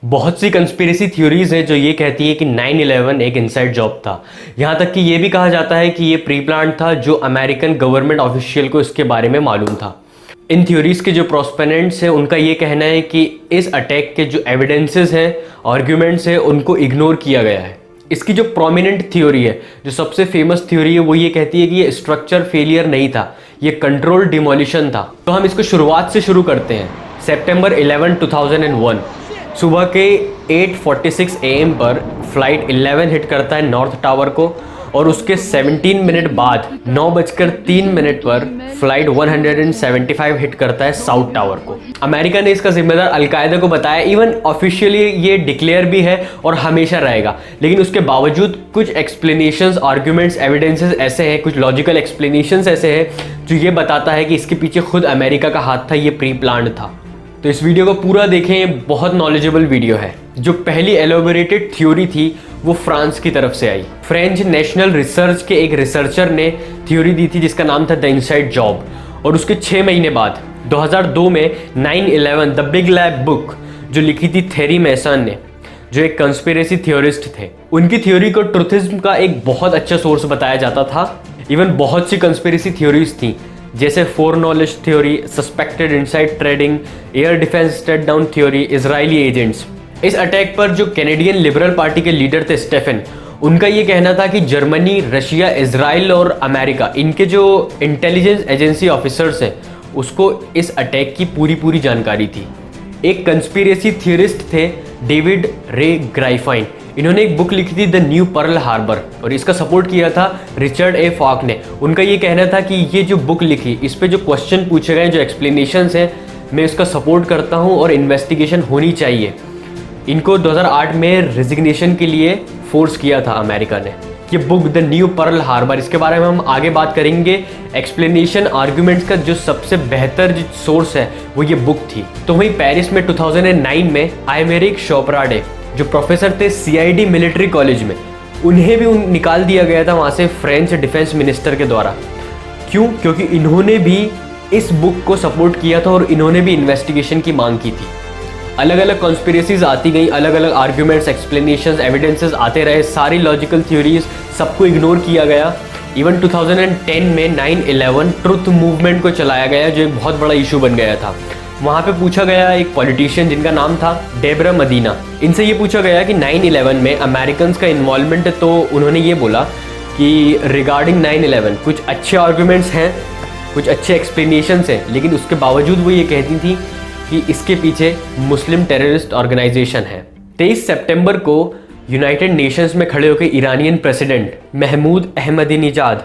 बहुत सी conspiracy theories है जो ये कहती है कि 9/11 एक इनसाइड जॉब था। यहाँ तक कि ये भी कहा जाता है कि ये प्री प्लान था, जो अमेरिकन गवर्नमेंट ऑफिशियल को इसके बारे में मालूम था। इन थ्योरीज के जो प्रोस्पेनेंट्स हैं उनका ये कहना है कि इस अटैक के जो एविडेंसेस हैं, आर्ग्यूमेंट्स हैं, उनको इग्नोर किया गया है। इसकी जो प्रोमिनेंट थ्योरी है, जो सबसे फेमस थ्योरी है, वो ये कहती है कि ये स्ट्रक्चर फेलियर नहीं था, ये कंट्रोल डिमोलिशन था। तो हम इसको शुरुआत से शुरू करते हैं। सितंबर 11, 2001 सुबह के 8:46 AM पर फ्लाइट 11 हिट करता है नॉर्थ टावर को, और उसके 17 मिनट बाद 9:03 पर फ्लाइट 175 हिट करता है साउथ टावर को। अमेरिका ने इसका जिम्मेदार अलकायदा को बताया। इवन ऑफिशियली ये डिक्लेयर भी है और हमेशा रहेगा, लेकिन उसके बावजूद कुछ एक्सप्लेनेशंस, आर्ग्यूमेंट्स, एविडेंसेस ऐसे हैं, कुछ लॉजिकल एक्सप्लेनेशंस ऐसे हैं जो ये बताता है कि इसके पीछे खुद अमेरिका का हाथ था, ये प्री प्लान्ड था। तो इस वीडियो को पूरा देखें, बहुत नॉलेजेबल वीडियो है। जो पहली एलोबरेटेड थ्योरी थी वो फ्रांस की तरफ से आई। फ्रेंच नेशनल रिसर्च के एक रिसर्चर ने थ्योरी दी थी जिसका नाम था द इनसाइड जॉब, और उसके 6 महीने बाद 2002 में 9/11 द बिग लैब बुक जो लिखी थी थेरी मैसन ने, जो एक कंस्पिरेसी थ्योरिस्ट थे, उनकी थ्योरी को ट्रुथिज्म का एक बहुत अच्छा सोर्स बताया जाता था। इवन बहुत सी कंस्पिरेसी थ्योरीज थी, जैसे four knowledge theory, suspected inside trading, air defence state down theory, Israeli agents. इस अटैक पर जो कैनेडियन लिबरल पार्टी के लीडर थे स्टेफन, उनका ये कहना था कि जर्मनी, रशिया, इजराइल और अमेरिका, इनके जो इंटेलिजेंस एजेंसी ऑफिसर्स हैं, उसको इस अटैक की पूरी जानकारी थी। एक कंस्पिरेसी थियरिस्ट थे डेविड रे ग्राइफाइन। इन्होंने एक बुक लिखी थी द न्यू पर्ल हार्बर, और इसका सपोर्ट किया था रिचर्ड ए फॉक ने। उनका ये कहना था कि ये जो बुक लिखी, इस पे जो क्वेश्चन पूछे गए, जो एक्सप्लेनेशंस हैं, मैं इसका सपोर्ट करता हूँ और इन्वेस्टिगेशन होनी चाहिए। इनको 2008 में रेजिग्नेशन के लिए फोर्स किया था अमेरिका ने। ये book the new Pearl Harbor, इसके बारे में हम आगे बात करेंगे। एक्सप्लेनेशन, आर्ग्यूमेंट्स का जो सबसे बेहतर सोर्स है वो ये बुक थी। तो वहीं पेरिस में 2009 में आयमेरिक शोपराडे, जो प्रोफेसर थे CID मिलिट्री कॉलेज में, उन्हें भी निकाल दिया गया था वहाँ से फ्रेंच डिफेंस मिनिस्टर के द्वारा। क्यों? क्योंकि इन्होंने भी इस बुक को सपोर्ट किया था और इन्होंने भी इन्वेस्टिगेशन की मांग की थी। अलग अलग कॉन्स्पिरेसीज आती गई, अलग अलग आर्ग्यूमेंट्स, एक्सप्लेनेशंस, एविडेंसेस आते रहे, सारी लॉजिकल थ्योरीज, सबको इग्नोर किया गया। इवन 2010 में 9/11 ट्रुथ मूवमेंट को चलाया गया, जो एक बहुत बड़ा इशू बन गया था। वहाँ पे पूछा गया एक पॉलिटिशियन जिनका नाम था डेब्रा मदीना, इनसे ये पूछा गया कि 9/11 में अमेरिकन का इन्वॉल्वमेंट है, तो उन्होंने ये बोला कि रिगार्डिंग 9/11 कुछ अच्छे आर्ग्यूमेंट्स हैं, कुछ अच्छे एक्सप्लेनेशंस हैं, लेकिन उसके बावजूद वो ये कहती थी कि इसके पीछे मुस्लिम टेररिस्ट ऑर्गेनाइजेशन है। 23 सितंबर को यूनाइटेड नेशंस में खड़े होकर ईरानियन प्रेसिडेंट महमूद अहमदीनेजाद,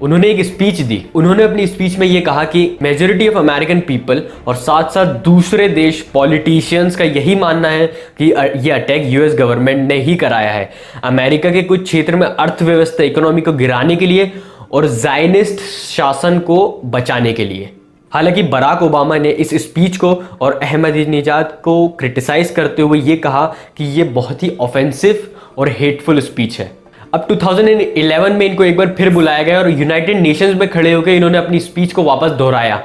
उन्होंने एक स्पीच दी। उन्होंने अपनी स्पीच में ये कहा कि मेजॉरिटी ऑफ अमेरिकन पीपल और साथ साथ दूसरे देश पॉलिटिशियंस का यही मानना है कि ये अटैक US गवर्नमेंट ने ही कराया है, अमेरिका के कुछ क्षेत्र में अर्थव्यवस्था, इकोनॉमी को गिराने के लिए और ज़ायनिस्ट शासन को बचाने के लिए। हालांकि बराक ओबामा ने इस स्पीच को और अहमदीनेजाद को क्रिटिसाइज करते हुए ये कहा कि ये बहुत ही ऑफेंसिव और हेटफुल स्पीच है। अब 2011 में इनको एक बार फिर बुलाया गया और यूनाइटेड नेशंस में खड़े होकर इन्होंने अपनी स्पीच को वापस दोहराया,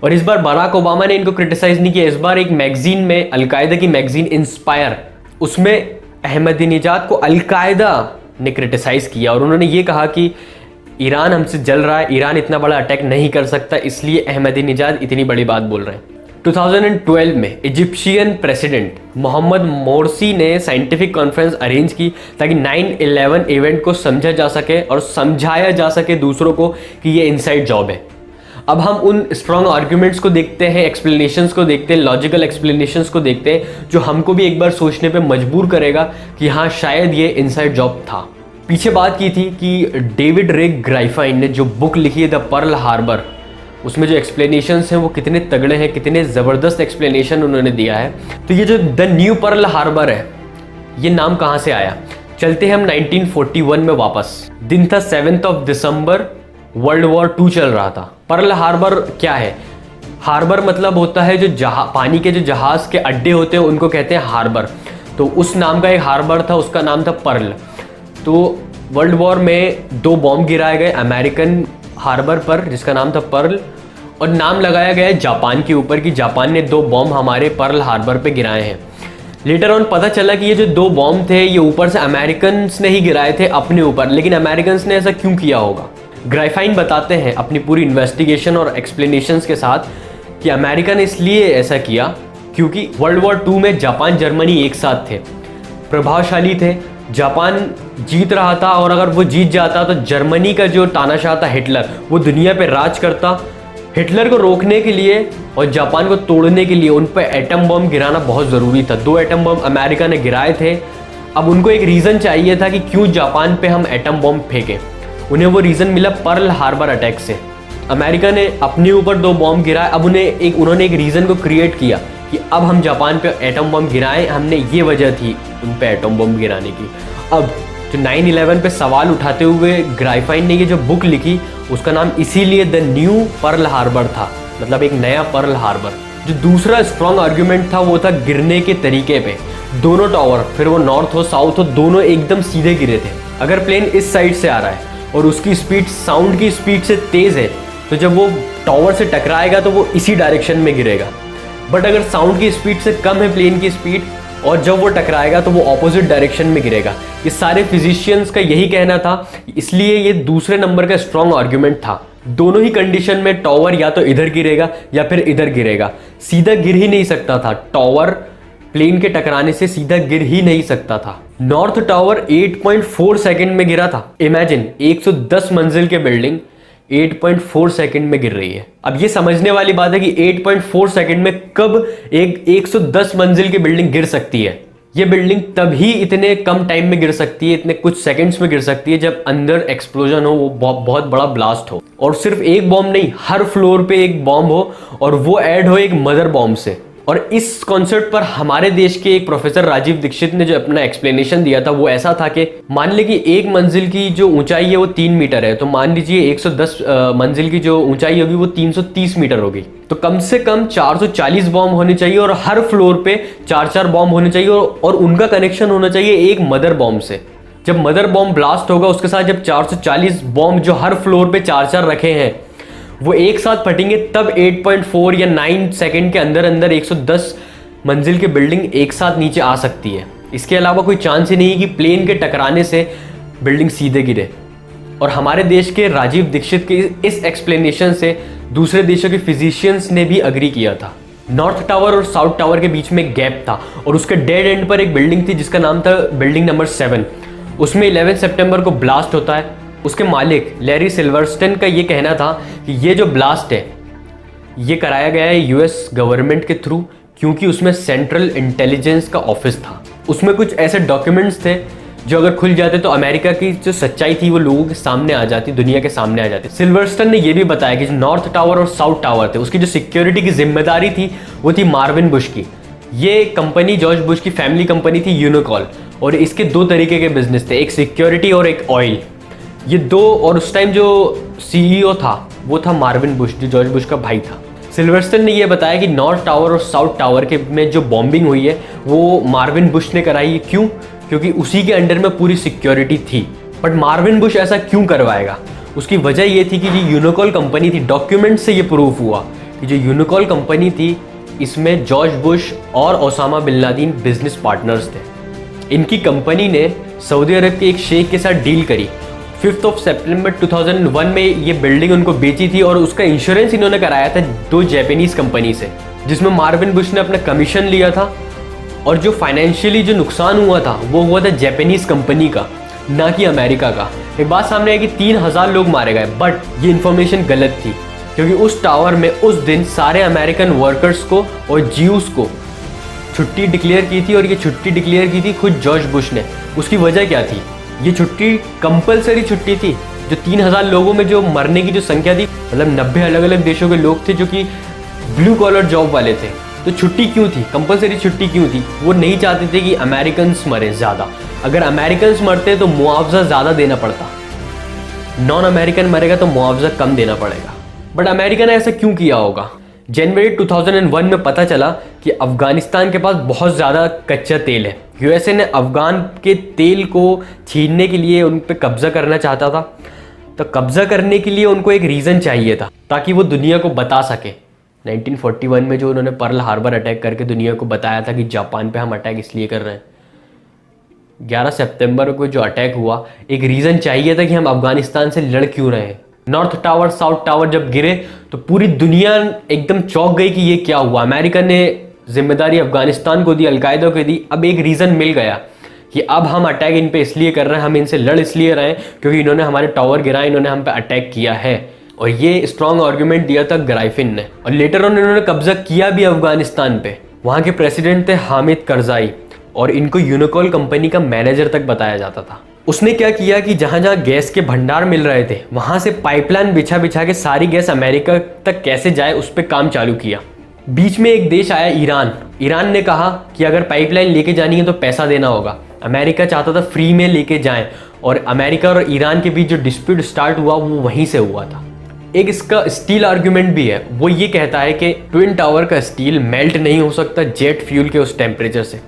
और इस बार बराक ओबामा ने इनको क्रिटिसाइज नहीं किया। इस बार एक मैगजीन में, अलकायदा की मैगजीन इंस्पायर, उसमें अहमदीनेजाद को अलकायदा ने क्रिटिसाइज किया, और उन्होंने ये कहा कि ईरान हमसे जल रहा है, ईरान इतना बड़ा अटैक नहीं कर सकता, इसलिए अहमदीनेजाद इतनी बड़ी बात बोल रहे हैं। 2012 में इजिप्शियन प्रेसिडेंट मोहम्मद मोरसी ने साइंटिफिक कॉन्फ्रेंस अरेंज की ताकि 9/11 इवेंट को समझा जा सके और समझाया जा सके दूसरों को कि ये इनसाइड जॉब है। अब हम उन स्ट्रॉन्ग आर्ग्यूमेंट्स को देखते हैं, एक्सप्लेनेशंस को देखते हैं, लॉजिकल एक्सप्लेनेशंस को देखते हैं, जो हमको भी एक बार सोचने पे मजबूर करेगा कि हाँ, शायद ये इनसाइड जॉब था। पीछे बात की थी कि डेविड रे ग्राइफाइन ने जो बुक लिखी है द पर्ल हार्बर, उसमें जो एक्सप्लेनेशंस हैं वो कितने तगड़े हैं, कितने ज़बरदस्त एक्सप्लेनेशन उन्होंने दिया है। तो ये जो द न्यू पर्ल हार्बर है, ये नाम कहाँ से आया? चलते हैं हम 1941 में वापस। दिन था 7 दिसंबर, वर्ल्ड वॉर 2 चल रहा था। पर्ल हार्बर क्या है? हार्बर मतलब होता है जो पानी के जो जहाज़ के अड्डे होते हैं उनको कहते हैं हार्बर। तो उस नाम का एक हार्बर था, उसका नाम था पर्ल। तो वर्ल्ड वॉर में 2 बॉम्ब गिराए गए अमेरिकन हार्बर पर जिसका नाम था पर्ल, और नाम लगाया गया जापान के ऊपर कि जापान ने 2 बॉम्ब हमारे पर्ल हार्बर पे गिराए हैं। लेटर ऑन पता चला कि ये जो 2 बॉम्ब थे ये ऊपर से अमेरिकन ने ही गिराए थे अपने ऊपर, लेकिन अमेरिकन ने ऐसा क्यों किया होगा? ग्राइफाइन बताते हैं अपनी पूरी इन्वेस्टिगेशन और एक्सप्लेनेशंस के साथ कि अमेरिका ने इसलिए ऐसा किया क्योंकि वर्ल्ड वॉर 2 में जापान जर्मनी एक साथ थे, प्रभावशाली थे, जापान जीत रहा था और अगर वो जीत जाता तो जर्मनी का जो तानाशाह था हिटलर, वो दुनिया पे राज करता। हिटलर को रोकने के लिए और जापान को तोड़ने के लिए उन पर एटम बम गिराना बहुत ज़रूरी था। 2 एटम बम अमेरिका ने गिराए थे। अब उनको एक रीज़न चाहिए था कि क्यों जापान पे हम एटम बम फेंकें। उन्हें वो रीज़न मिला पर्ल हार्बर अटैक से। अमेरिका ने अपने ऊपर 2 बॉम्ब गिराए। अब उन्होंने एक रीज़न को क्रिएट किया कि अब हम जापान पे एटम बम गिराएं, हमने ये वजह थी उन पे एटम बम गिराने की। अब जो 9/11 पे सवाल उठाते हुए ग्राइफाइन ने ये जो बुक लिखी उसका नाम इसीलिए द न्यू पर्ल हार्बर था, मतलब एक नया पर्ल हार्बर। जो दूसरा स्ट्रॉन्ग आर्ग्यूमेंट था वो था गिरने के तरीके पे। दोनों टावर, फिर वो नॉर्थ हो साउथ हो, दोनों एकदम सीधे गिरे थे। अगर प्लेन इस साइड से आ रहा है और उसकी स्पीड साउंड की स्पीड से तेज़ है तो जब वो टावर से टकराएगा तो वो इसी डायरेक्शन में गिरेगा। बट अगर साउंड की स्पीड से कम है प्लेन की स्पीड और जब वो टकराएगा तो वो ऑपोजिट डायरेक्शन में गिरेगा। ये सारे फिजिशियंस का यही कहना था, इसलिए ये दूसरे नंबर का स्ट्रॉन्ग आर्ग्यूमेंट था। दोनों ही कंडीशन में टावर या तो इधर गिरेगा या फिर इधर गिरेगा, सीधा गिर ही नहीं सकता था। टावर प्लेन के टकराने से सीधा गिर ही नहीं सकता था। नॉर्थ टावर 8.4 सेकंड में गिरा था। इमेजिन 110 मंजिल के बिल्डिंग 8.4 सेकंड में गिर रही है। अब ये समझने वाली बात है कि 8.4 सेकंड में कब एक 110 मंजिल की बिल्डिंग गिर सकती है। ये बिल्डिंग तभी इतने कम टाइम में गिर सकती है, इतने कुछ सेकंड्स में गिर सकती है जब अंदर एक्सप्लोजन हो, वो बहुत बड़ा ब्लास्ट हो। और सिर्फ एक बॉम्ब नहीं, हर फ्लोर पे एक बॉम्ब हो और वो ऐड हो एक मदर बॉम्ब से। और इस कॉन्सेप्ट पर हमारे देश के एक प्रोफेसर राजीव दीक्षित ने जो अपना एक्सप्लेनेशन दिया था वो ऐसा था कि मान लीजिए कि एक मंजिल की जो ऊंचाई है वो 3 मीटर है, तो मान लीजिए 110 मंजिल की जो ऊंचाई होगी वो 330 मीटर होगी। तो कम से कम 440 बॉम्ब होने चाहिए और हर फ्लोर पे 4-4 बॉम्ब होने चाहिए और उनका कनेक्शन होना चाहिए एक मदर बॉम्ब से। जब मदर बॉम्ब ब्लास्ट होगा उसके साथ जब 440 बॉम्ब जो हर फ्लोर पे 4-4 रखे हैं वो एक साथ फटेंगे, तब 8.4 या 9 सेकंड के अंदर अंदर 110 मंजिल की बिल्डिंग एक साथ नीचे आ सकती है। इसके अलावा कोई चांस ही नहीं कि प्लेन के टकराने से बिल्डिंग सीधे गिरे। और हमारे देश के राजीव दीक्षित के इस एक्सप्लेनेशन से दूसरे देशों के फिजिशियंस ने भी अग्री किया था। नॉर्थ टावर और साउथ टावर के बीच में गैप था और उसके डेड एंड पर एक बिल्डिंग थी जिसका नाम था बिल्डिंग नंबर 7। उसमें 11 सितंबर को ब्लास्ट होता है। उसके मालिक लैरी सिल्वरस्टन का ये कहना था कि ये जो ब्लास्ट है ये कराया गया है यूएस गवर्नमेंट के थ्रू, क्योंकि उसमें सेंट्रल इंटेलिजेंस का ऑफिस था। उसमें कुछ ऐसे डॉक्यूमेंट्स थे जो अगर खुल जाते तो अमेरिका की जो सच्चाई थी वो लोगों के सामने आ जाती, दुनिया के सामने आ जाती। सिल्वरस्टन ने यह भी बताया कि जो नॉर्थ टावर और साउथ टावर थे उसकी जो सिक्योरिटी की जिम्मेदारी थी वो थी मार्विन बुश की। ये कंपनी जॉर्ज बुश की फैमिली कंपनी थी यूनिकॉल, और इसके 2 तरीके के बिजनेस थे, एक सिक्योरिटी और एक ऑयल। ये 2, और उस टाइम जो सीईओ था वो था मार्विन बुश, जो जॉर्ज बुश का भाई था। सिल्वरस्टन ने यह बताया कि नॉर्थ टावर और साउथ टावर के में जो बॉम्बिंग हुई है वो मार्विन बुश ने कराई है। क्यों? क्योंकि उसी के अंडर में पूरी सिक्योरिटी थी। बट मार्विन बुश ऐसा क्यों करवाएगा? उसकी वजह ये थी कि जो यूनिकॉल कंपनी थी, डॉक्यूमेंट से ये प्रूफ हुआ कि जो यूनिकॉल कंपनी थी इसमें जॉर्ज बुश और Osama bin Laden business partners थे। इनकी कंपनी ने सऊदी अरब के एक शेख के साथ डील करी। 5 सितंबर 2001 में ये बिल्डिंग उनको बेची थी और उसका इंश्योरेंस इन्होंने कराया था 2 जापानीज कंपनी से, जिसमें मार्विन बुश ने अपना कमीशन लिया था। और जो फाइनेंशियली जो नुकसान हुआ था वो हुआ था जापानीज कंपनी का, ना कि अमेरिका का। एक बात सामने आई कि 3000 लोग मारे गए, बट ये इन्फॉर्मेशन गलत थी, क्योंकि उस टावर में उस दिन सारे अमेरिकन वर्कर्स को और जीव्स को छुट्टी डिक्लेयर की थी, और ये छुट्टी डिक्लेयर की थी खुद जॉर्ज बुश ने। उसकी वजह क्या थी? ये छुट्टी कंपलसरी छुट्टी थी। जो 3000 लोगों में जो मरने की जो संख्या थी, मतलब 90 अलग अलग देशों के लोग थे जो कि ब्लू कॉलर जॉब वाले थे। तो छुट्टी क्यों थी? कंपलसरी छुट्टी क्यों थी? वो नहीं चाहते थे कि अमेरिकन्स मरे ज़्यादा। अगर अमेरिकन्स मरते तो मुआवजा ज़्यादा देना पड़ता, नॉन अमेरिकन मरेगा तो मुआवजा कम देना पड़ेगा। बट अमेरिका ने ऐसा क्यों किया होगा? जनवरी 2001 में पता चला कि अफगानिस्तान के पास बहुत ज़्यादा कच्चा तेल है। यूएसए ने अफगान के तेल को छीनने के लिए उन पर कब्जा करना चाहता था। तो कब्जा करने के लिए उनको एक रीज़न चाहिए था ताकि वो दुनिया को बता सके 1941 में जो उन्होंने पर्ल हार्बर अटैक करके दुनिया को बताया था कि जापान पे हम अटैक इसलिए कर रहे हैं। 11 सितंबर को जो अटैक हुआ, एक रीज़न चाहिए था कि हम अफगानिस्तान से लड़ क्यों रहे हैं। नॉर्थ टावर साउथ टावर जब गिरे तो पूरी दुनिया एकदम चौंक गई कि ये क्या हुआ। अमेरिका ने जिम्मेदारी अफगानिस्तान को दी, अलकायदा को दी। अब एक रीज़न मिल गया कि अब हम अटैक इन पे इसलिए कर रहे हैं, हम इनसे लड़ इसलिए रहे हैं क्योंकि इन्होंने हमारे टावर गिराए, इन्होंने हम पे अटैक किया है। और ये स्ट्रॉन्ग आर्गूमेंट दिया था ग्राइफिन ने। और लेटर ऑन इन्होंने कब्जा किया भी अफगानिस्तान पे। वहाँ के प्रेसिडेंट थे हामिद करजाई और इनको यूनिकॉल कंपनी का मैनेजर तक बताया जाता था। उसने क्या किया कि जहाँ जहाँ गैस के भंडार मिल रहे थे वहाँ से पाइपलाइन बिछा बिछा के सारी गैस अमेरिका तक कैसे जाए उस पर काम चालू किया। बीच में एक देश आया ईरान। ईरान ने कहा कि अगर पाइपलाइन लेके जानी है तो पैसा देना होगा। अमेरिका चाहता था फ्री में लेके जाएं और अमेरिका और ईरान के बीच जो डिस्प्यूट स्टार्ट हुआ वो वहीं से हुआ था। एक इसका स्टील आर्ग्यूमेंट भी है। वो ये कहता है कि ट्विन टावर का स्टील मेल्ट नहीं हो सकता जेट फ्यूल के उस टेम्परेचर से।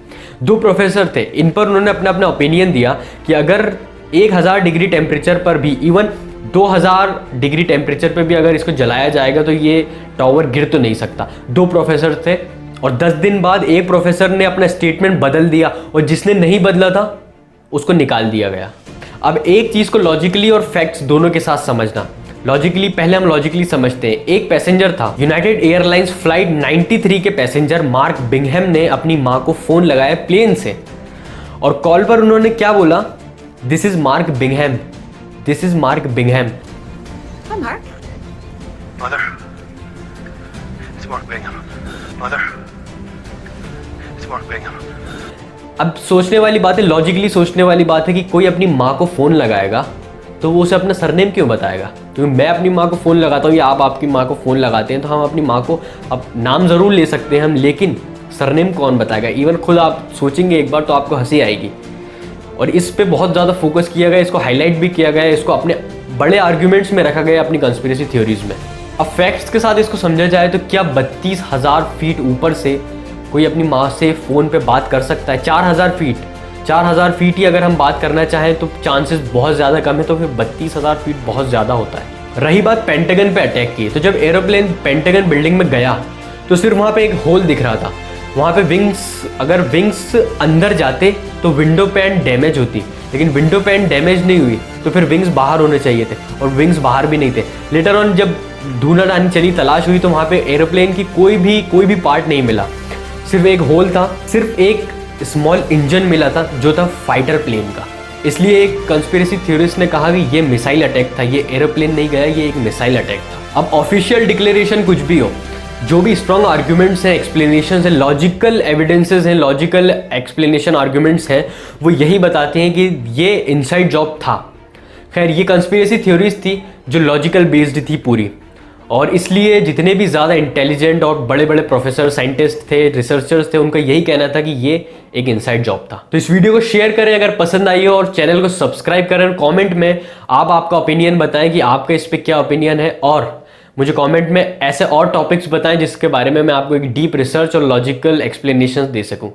दो प्रोफेसर थे, इन पर उन्होंने अपना अपना ओपिनियन दिया कि अगर 1000 डिग्री टेम्परेचर पर भी, इवन 2000 डिग्री टेम्परेचर पर भी अगर इसको जलाया जाएगा तो ये टावर गिर तो नहीं सकता। दो प्रोफेसर थे और 10 दिन बाद एक प्रोफेसर ने अपना स्टेटमेंट बदल दिया और जिसने नहीं बदला था उसको निकाल दिया गया। अब एक चीज़ को लॉजिकली और फैक्ट्स दोनों के साथ समझना। लॉजिकली पहले हम लॉजिकली समझते हैं। एक पैसेंजर था, यूनाइटेड एयरलाइंस फ्लाइट 93 के पैसेंजर मार्क बिंघम ने अपनी माँ को फ़ोन लगाया प्लेन से और कॉल पर उन्होंने क्या बोला, this is mark Bingham, this is mark Bingham. Mother, it's Mark Bingham. Mother, it's Mark Bingham. अब सोचने वाली बात है, लॉजिकली सोचने वाली बात है कि कोई अपनी माँ को फ़ोन लगाएगा तो वो उसे अपना सरनेम क्यों बताएगा। क्योंकि मैं अपनी माँ को फ़ोन लगाता हूँ या आप आपकी माँ को फ़ोन लगाते हैं तो हम अपनी माँ को अब नाम ज़रूर ले सकते हैं हम, लेकिन सरनेम कौन बताएगा। इवन खुद आप सोचेंगे एक बार तो आपको हंसी आएगी। और इस पे बहुत ज़्यादा फोकस किया गया, इसको हाईलाइट भी किया गया, इसको अपने बड़े आर्ग्यूमेंट्स में रखा गया अपनी कंस्पिरेसी थ्योरीज में। अब फैक्ट्स के साथ इसको समझा जाए तो क्या 32,000 फीट ऊपर से कोई अपनी माँ से फ़ोन पे बात कर सकता है? 4,000 फीट ही अगर हम बात करना चाहें तो चांसेस बहुत ज़्यादा कम है, तो फिर 32,000 फीट बहुत ज़्यादा होता है। रही बात पेंटागन पे अटैक की, तो जब एरोप्लेन पेंटागन बिल्डिंग में गया तो सिर्फ वहाँ पे एक होल दिख रहा था। वहाँ पे अगर विंग्स अंदर जाते तो विंडो पैन डैमेज होती, लेकिन विंडो पैन डैमेज नहीं हुई तो फिर विंग्स बाहर होने चाहिए थे और विंग्स बाहर भी नहीं थे। लेटर ऑन जब ढूंढानी चली, तलाश हुई तो वहाँ पे एरोप्लेन की कोई भी पार्ट नहीं मिला, सिर्फ एक होल था, सिर्फ एक स्मॉल इंजन मिला था जो था फाइटर प्लेन का। इसलिए एक कंस्पिरेसी थ्योरिस्ट ने कहा कि ये मिसाइल अटैक था, ये एरोप्लेन नहीं गया, ये एक मिसाइल अटैक था। अब ऑफिशियल डिक्लेरेशन कुछ भी हो, जो भी स्ट्रॉन्ग आर्ग्यूमेंट्स हैं, एक्सप्लेनेशन हैं, लॉजिकल एविडेंसेस हैं, लॉजिकल एक्सप्लेनेशन आर्ग्यूमेंट्स हैं, वो यही बताते हैं कि ये इनसाइड जॉब था। खैर ये कंस्पिरेसी थ्योरीज थी जो लॉजिकल बेस्ड थी पूरी, और इसलिए जितने भी ज़्यादा इंटेलिजेंट और बड़े बड़े प्रोफेसर, साइंटिस्ट थे, रिसर्चर्स थे, उनका यही कहना था कि ये एक इनसाइड जॉब था। तो इस वीडियो को शेयर करें अगर पसंद आई हो और चैनल को सब्सक्राइब करें। कमेंट में आप आपका ओपिनियन बताएं कि आपका इस पर क्या ओपिनियन है, और मुझे कमेंट में ऐसे और टॉपिक्स बताएं जिसके बारे में मैं आपको एक डीप रिसर्च और लॉजिकल एक्सप्लेनेशन दे सकूं।